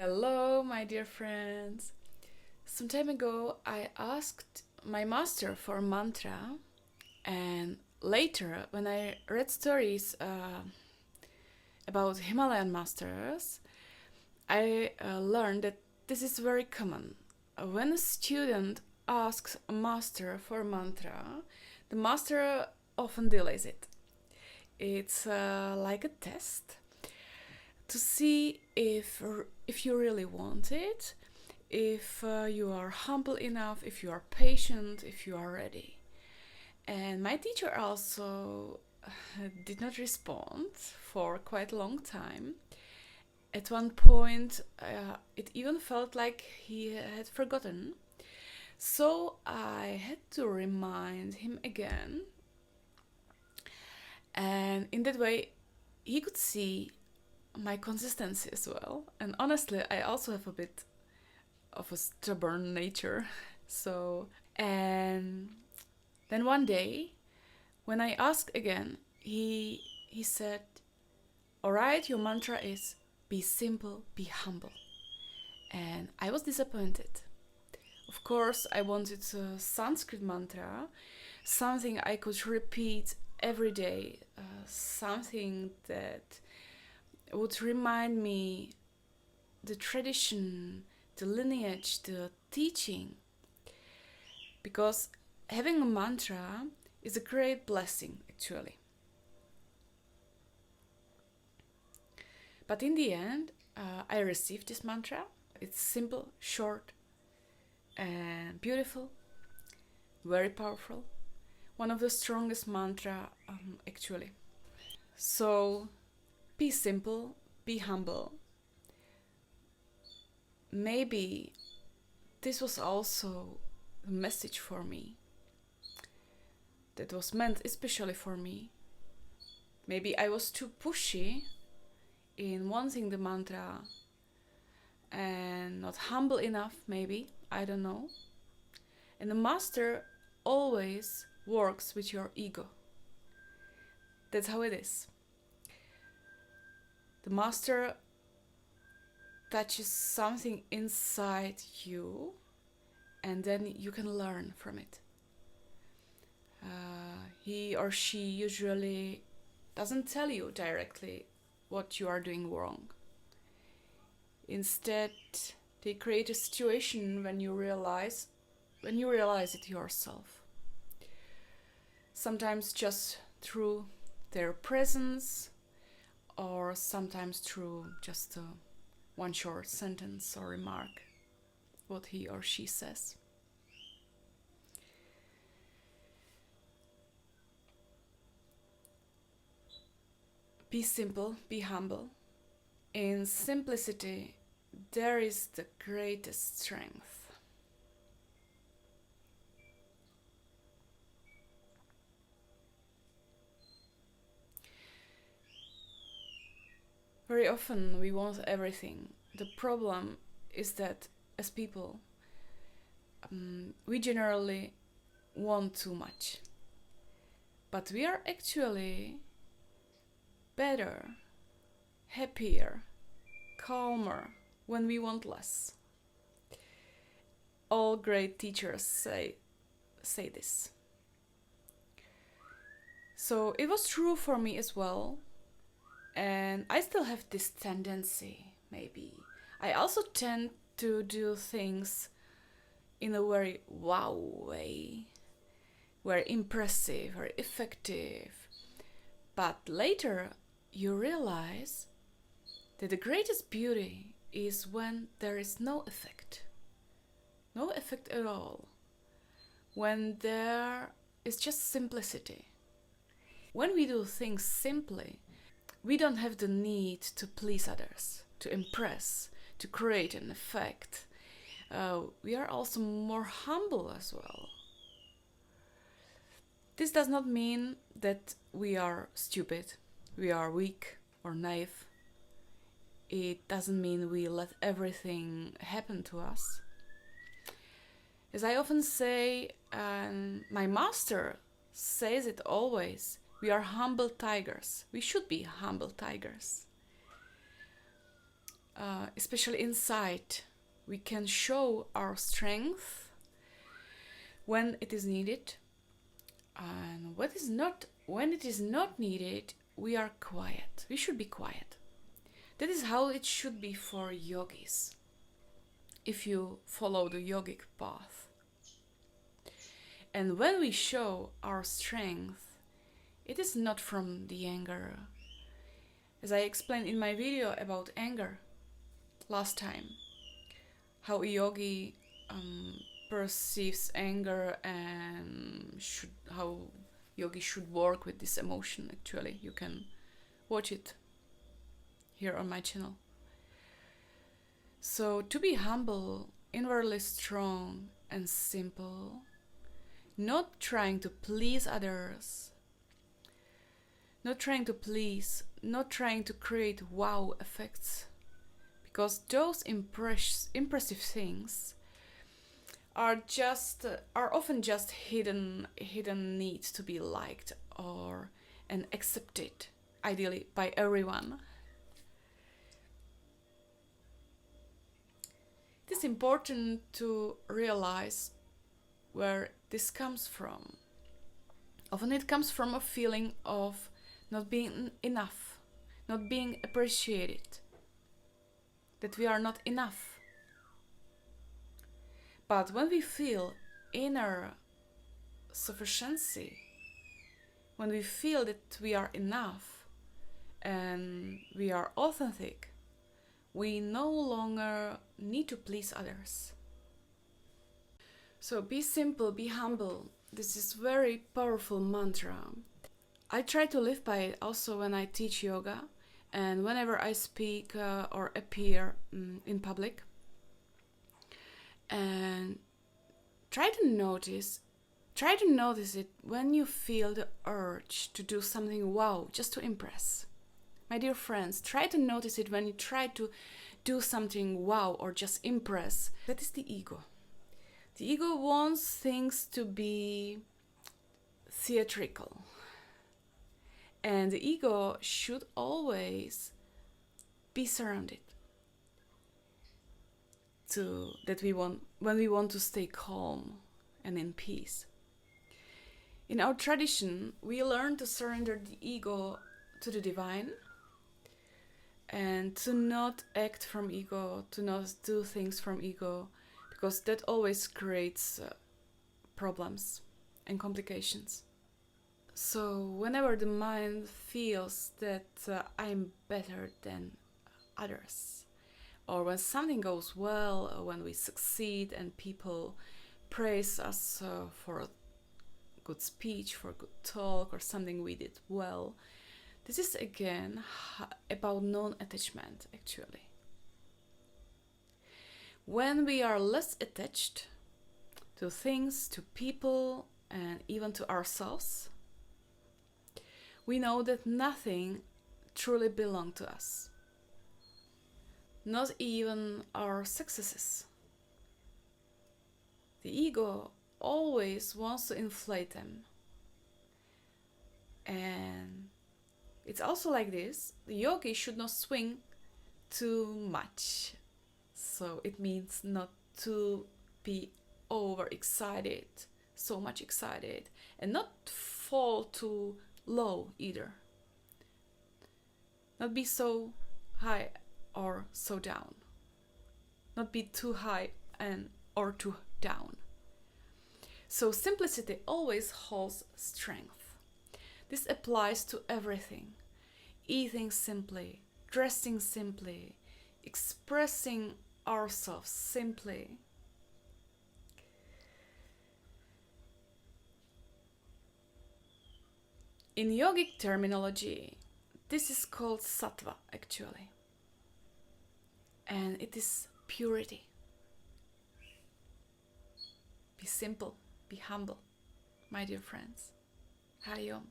Hello, my dear friends. Some time ago, I asked my master for a mantra, and later, when I read stories about Himalayan masters, I learned that this is very common. When a student asks a master for a mantra, the master often delays it. It's like a test to see if you really want it, if you are humble enough, if you are patient, if you are ready. And my teacher also did not respond for quite a long time. At one point, it even felt like he had forgotten. So I had to remind him again. And in that way, he could see my consistency as well. And honestly, I also have a bit of a stubborn nature. So, and then one day, when I asked again, he said, "All right, your mantra is be simple, be humble." And I was disappointed. Of course, I wanted a Sanskrit mantra, something I could repeat every day, something that would remind me the tradition, the lineage, the teaching. Because having a mantra is a great blessing, actually. But in the end, I received this mantra. It's simple, short, and beautiful, very powerful. One of the strongest mantra, actually. So, be simple, be humble. Maybe this was also a message for me that was meant especially for me. Maybe I was too pushy in wanting the mantra and not humble enough, maybe. I don't know. And the master always works with your ego. That's how it is. The master touches something inside you, and then you can learn from it. He or she usually doesn't tell you directly what you are doing wrong. Instead, they create a situation when you realize it yourself. Sometimes just through their presence, or sometimes through just one short sentence or remark, what he or she says. Be simple, be humble. In simplicity, there is the greatest strength. Very often we want everything. The problem is that as people, we generally want too much. But we are actually better, happier, calmer when we want less. All great teachers say this. So it was true for me as well. And I still have this tendency, maybe. I also tend to do things in a very wow way, very impressive, very effective. But later you realize that the greatest beauty is when there is no effect. No effect at all. When there is just simplicity. When we do things simply, we don't have the need to please others, to impress, to create an effect. We are also more humble as well. This does not mean that we are stupid, we are weak or naive. It doesn't mean we let everything happen to us. As I often say, and my master says it always, we are humble tigers. We should be humble tigers. especially inside, we can show our strength when it is needed, and when it is not needed, we are quiet. We should be quiet. That is how it should be for yogis, if you follow the yogic path. And when we show our strength, it is not from the anger. As I explained in my video about anger last time, how a yogi perceives anger and how yogi should work with this emotion. Actually, you can watch it here on my channel. So to be humble, inwardly strong and simple, not trying to please others, not trying to please, not trying to create wow effects, because those impressive things are often just hidden needs to be liked and accepted, ideally by everyone. It is important to realize where this comes from. Often it comes from a feeling of not being enough, not being appreciated, that we are not enough. But when we feel inner sufficiency, when we feel that we are enough and we are authentic, we no longer need to please others. So be simple, be humble. This is very powerful mantra. I try to live by it also when I teach yoga and whenever I speak or appear in public. And try to notice it when you feel the urge to do something wow, just to impress. My dear friends, try to notice it when you try to do something wow or just impress. That is the ego. The ego wants things to be theatrical. And the ego should always be surrounded when we want to stay calm and in peace. In our tradition, we learn to surrender the ego to the divine and to not act from ego, to not do things from ego, because that always creates problems and complications. So whenever the mind feels that I'm better than others, or when something goes well, or when we succeed and people praise us for a good speech, for a good talk, or something we did well, this is again about non-attachment, actually. When we are less attached to things, to people, and even to ourselves, we know that nothing truly belongs to us. Not even our successes. The ego always wants to inflate them. And it's also like this. The yogi should not swing too much. So it means not to be overexcited, so much excited, and not fall too low either. Not be so high or so down. Not be too high or too down. So simplicity always holds strength. This applies to everything. Eating simply, dressing simply, expressing ourselves simply. In yogic terminology, this is called sattva, actually. And it is purity. Be simple, be humble, my dear friends. Hari Om.